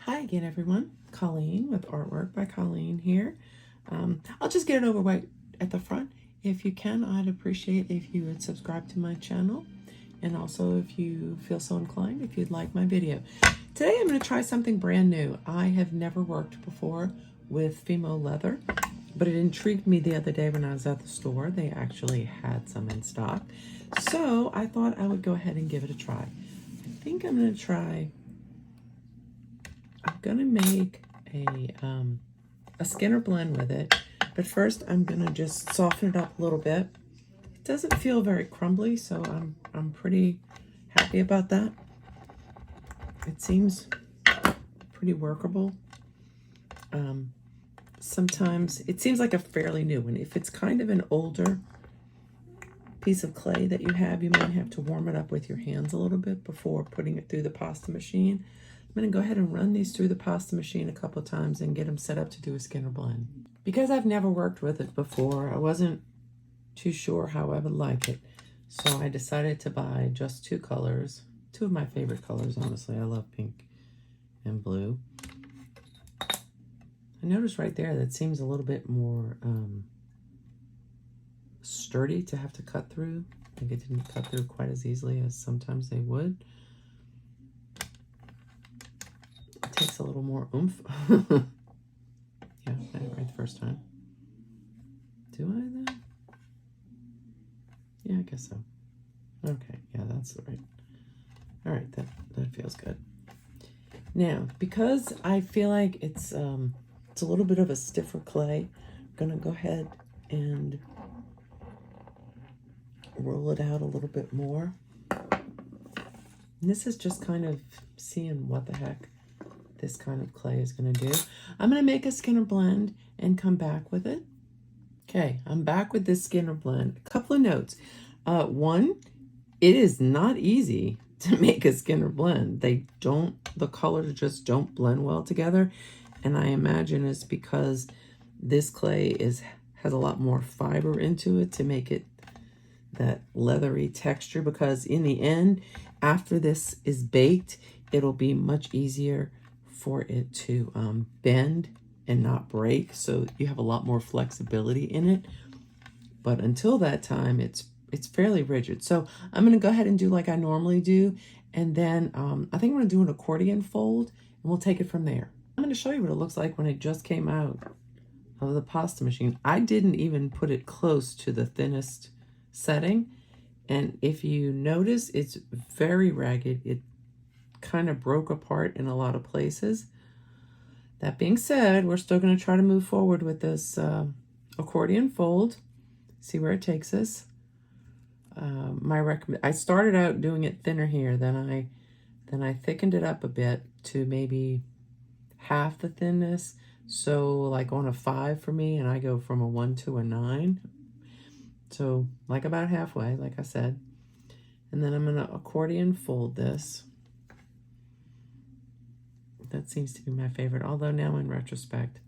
Hi again, everyone. Colleen with Artwork by Colleen here. I'll just get it over right at the front. If you can, I'd appreciate if you would subscribe to my channel. And also, if you feel so inclined, if you'd like my video. Today, I'm going to try something brand new. I have never worked before with Fimo leather, but it intrigued me the other day when I was at the store. They actually had some in stock. So I thought I would go ahead and give it a try. I think I'm going to try... I'm gonna make a Skinner blend with it, but first I'm gonna just soften it up a little bit. It doesn't feel very crumbly, so I'm pretty happy about that. It seems pretty workable. Sometimes it seems like a fairly new one. If it's kind of an older piece of clay that you have, you might have to warm it up with your hands a little bit before putting it through the pasta machine. I'm going to go ahead and run these through the pasta machine a couple of times and get them set up to do a Skinner blend. Because I've never worked with it before, I wasn't too sure how I would like it. So I decided to buy just two colors. Two of my favorite colors, honestly. I love pink and blue. I noticed right there that it seems a little bit more sturdy to have to cut through. I think it didn't cut through quite as easily as sometimes they would. Takes a little more oomph. Yeah, I got it right the first time. Do I then? Yeah, I guess so. Okay, yeah, that's right. All right, that feels good. Now, because I feel like it's a little bit of a stiffer clay, I'm gonna go ahead and roll it out a little bit more. And this is just kind of seeing what the heck this kind of clay is going to do. I'm going to make a Skinner blend and come back with it. Okay, I'm back with this Skinner blend. A couple of notes. One, it is not easy to make a Skinner blend. The colors just don't blend well together. And I imagine it's because this clay has a lot more fiber into it to make it that leathery texture, because in the end, after this is baked, it'll be much easier for it to bend and not break, so you have a lot more flexibility in it. But until that time, it's fairly rigid. So I'm going to go ahead and do like I normally do, and then I think I'm going to do an accordion fold, and we'll take it from there. I'm going to show you what it looks like when it just came out of the pasta machine. I didn't even put it close to the thinnest setting, and if you notice, it's very ragged. It kind of broke apart in a lot of places. That being said, we're still going to try to move forward with this accordion fold, see where it takes us. I started out doing it thinner here, then I thickened it up a bit to maybe half the thinness, so like on a 5 for me, and I go from a 1 to a 9, so like about halfway, like I said. And then I'm going to accordion fold this. That seems to be my favorite, although now in retrospect,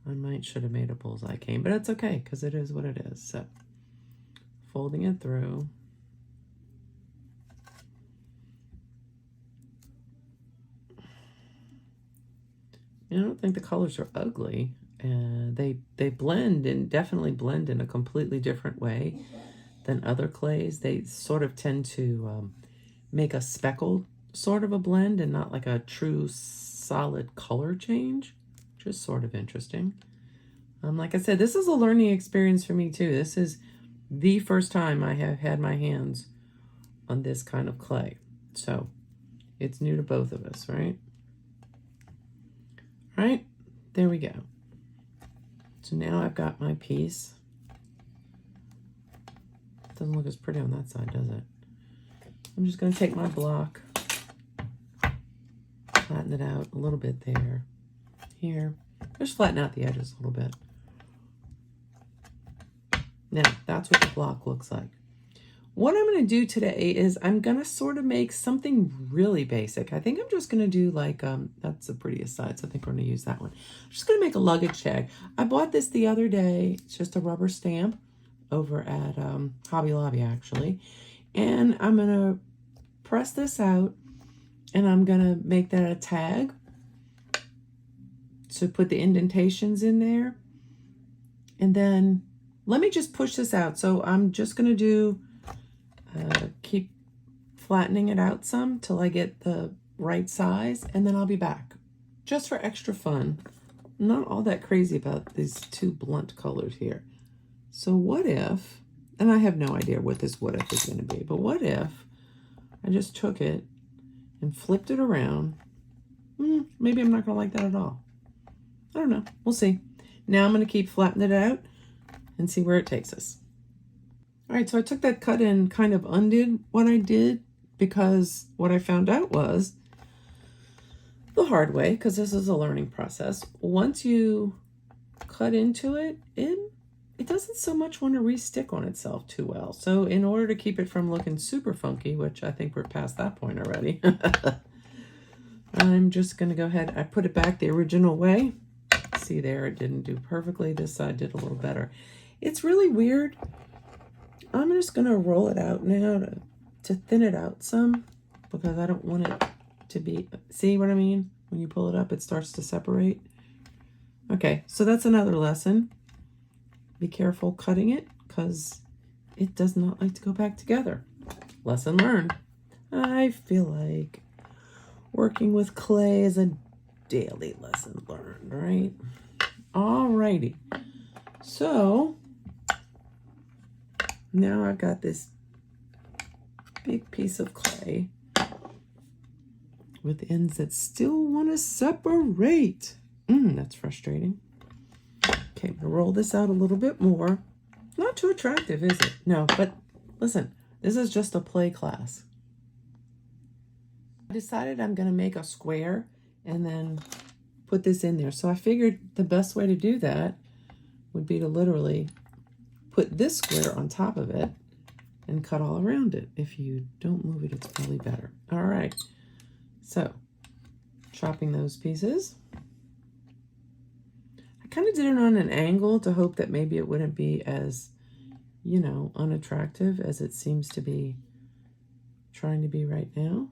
I should have made a bullseye cane, but it's okay, because it is what it is. So, folding it through. I don't think the colors are ugly. They blend, and definitely blend in a completely different way than other clays. They sort of tend to make a speckled sort of a blend and not like a true solid color change, which is sort of interesting. Like I said, this is a learning experience for me too. This is the first time I have had my hands on this kind of clay, so it's new to both of us, right? Right, there we go. So now I've got my piece. Doesn't look as pretty on that side, does it? I'm just going to take my block, flatten it out a little bit there, here. Just flatten out the edges a little bit. Now, that's what the block looks like. What I'm going to do today is I'm going to sort of make something really basic. I think I'm just going to do like, that's the prettiest side, so I think we're going to use that one. I'm just going to make a luggage tag. I bought this the other day. It's just a rubber stamp over at Hobby Lobby, actually. And I'm going to press this out And I'm going to make that a tag. So put the indentations in there. And then let me just push this out. So I'm just going to do, keep flattening it out some till I get the right size. And then I'll be back just for extra fun. I'm not all that crazy about these two blunt colors here. So what if, and I have no idea what this what if is going to be, but what if I just took it and flipped it around? Maybe I'm not going to like that at all. I don't know. We'll see. Now I'm going to keep flattening it out and see where it takes us. All right, so I took that cut and kind of undid what I did, because what I found out was the hard way, because this is a learning process. Once you cut into it, it doesn't so much want to re-stick on itself too well. So in order to keep it from looking super funky, which I think we're past that point already, I'm just going to go ahead. I put it back the original way. See there, it didn't do perfectly. This side did a little better. It's really weird. I'm just going to roll it out now to thin it out some, because I don't want it to be, see what I mean? When you pull it up, it starts to separate. Okay, so that's another lesson. Be careful cutting it, because it does not like to go back together. Lesson learned. I feel like working with clay is a daily lesson learned, right? Alrighty. So now I've got this big piece of clay with ends that still want to separate. That's frustrating. Okay, I'm going to roll this out a little bit more. Not too attractive, is it? No, but listen, this is just a play class. I decided I'm going to make a square and then put this in there. So I figured the best way to do that would be to literally put this square on top of it and cut all around it. If you don't move it, it's probably better. All right, so chopping those pieces. I kind of did it on an angle to hope that maybe it wouldn't be as, you know, unattractive as it seems to be trying to be right now.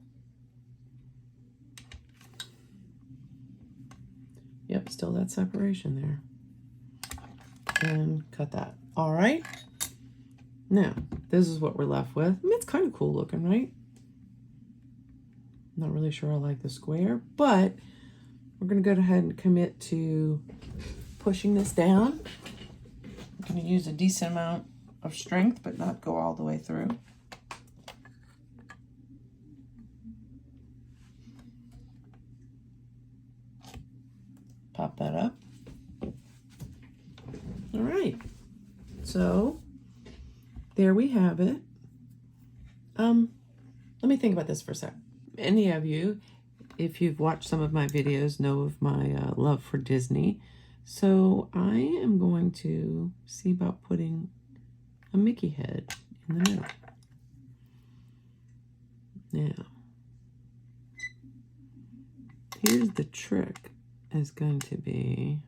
Yep, still that separation there. And cut that. All right. Now, this is what we're left with. I mean, it's kind of cool looking, right? Not really sure I like the square, but we're going to go ahead and commit to pushing this down. I'm going to use a decent amount of strength, but not go all the way through. Pop that up. All right. So there we have it. Let me think about this for a sec. Any of you, if you've watched some of my videos, know of my love for Disney. So I am going to see about putting a Mickey head in the middle. Now, here's the trick, is going to be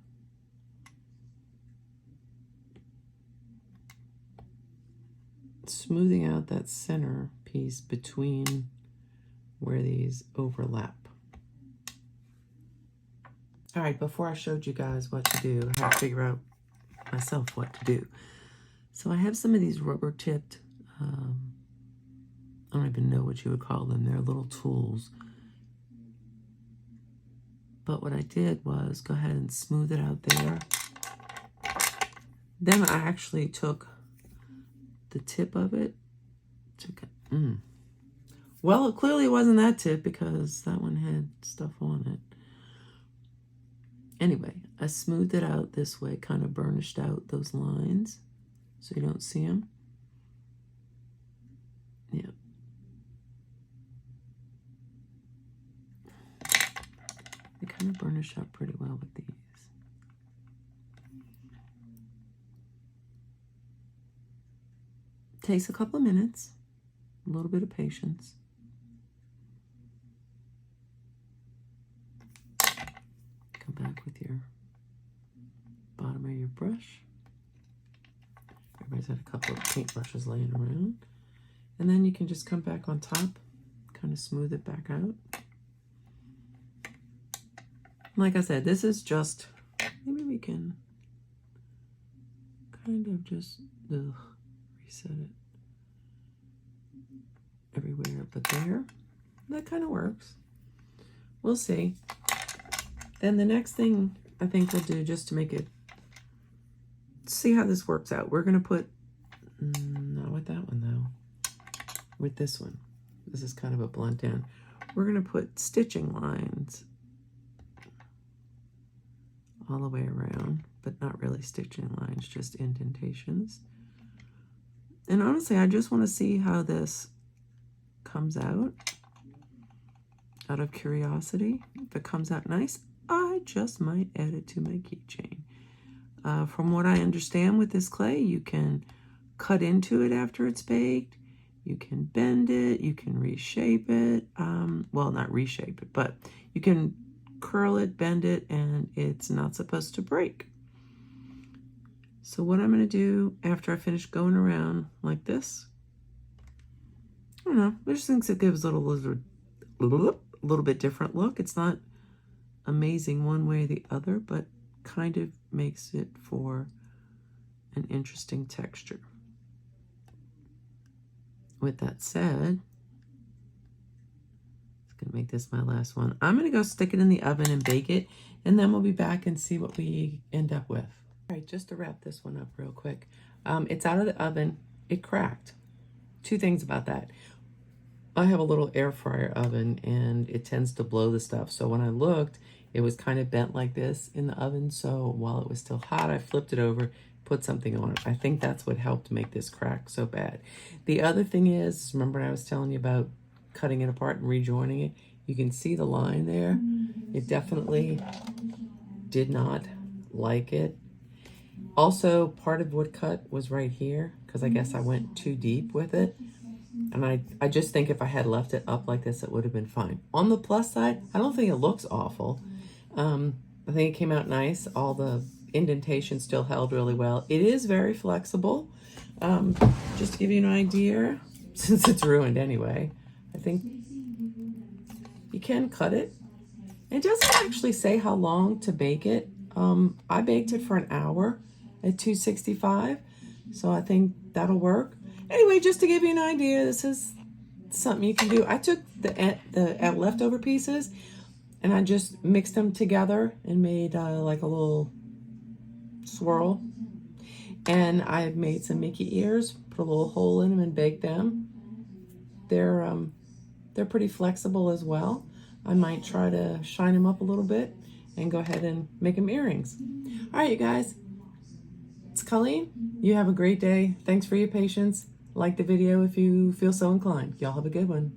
smoothing out that center piece between where these overlap. All right, before I showed you guys what to do, I had to figure out myself what to do. So I have some of these rubber tipped, I don't even know what you would call them. They're little tools. But what I did was go ahead and smooth it out there. Then I actually took the tip of it. Well, it clearly wasn't that tip, because that one had stuff on it. Anyway, I smoothed it out this way, kind of burnished out those lines so you don't see them. Yeah. They kind of burnish out pretty well with these. Takes a couple of minutes, a little bit of patience. Come back with your bottom of your brush. Everybody's got a couple of paint brushes laying around. And then you can just come back on top, kind of smooth it back out. Like I said, this is just, maybe we can kind of just reset it everywhere but there. That kind of works. We'll see. Then the next thing I think we'll do, just to make it, see how this works out. We're going to put, not with that one though, with this one. This is kind of a blunt end. We're going to put stitching lines all the way around, but not really stitching lines, just indentations. And honestly, I just want to see how this comes out of curiosity. If it comes out nice, I just might add it to my keychain. From what I understand with this clay, you can cut into it after it's baked. You can bend it. You can reshape it. Well, not reshape it, but you can curl it, bend it, and it's not supposed to break. So what I'm going to do after I finish going around like this, I don't know, I just think it gives a little bit different look. It's not amazing one way or the other, but kind of makes it for an interesting texture. With that said, I'm gonna make this my last one. I'm gonna go stick it in the oven and bake it, and then we'll be back and see what we end up with. All right, just to wrap this one up real quick. It's out of the oven, it cracked. Two things about that. I have a little air fryer oven and it tends to blow the stuff. So when I looked, it was kind of bent like this in the oven. So while it was still hot, I flipped it over, put something on it. I think that's what helped make this crack so bad. The other thing is, remember when I was telling you about cutting it apart and rejoining it? You can see the line there. It definitely did not like it. Also, part of what cut was right here, because I guess I went too deep with it. And I just think if I had left it up like this, it would have been fine. On the plus side, I don't think it looks awful. I think it came out nice. All the indentations still held really well. It is very flexible. Just to give you an idea, since it's ruined anyway, I think you can cut it. It doesn't actually say how long to bake it. I baked it for an hour at 265, so I think that'll work. Anyway, just to give you an idea, this is something you can do. I took the leftover pieces and I just mixed them together and made like a little swirl. And I made some Mickey ears, put a little hole in them and baked them. They're pretty flexible as well. I might try to shine them up a little bit and go ahead and make them earrings. All right, you guys. It's Colleen. You have a great day. Thanks for your patience. Like the video if you feel so inclined. Y'all have a good one.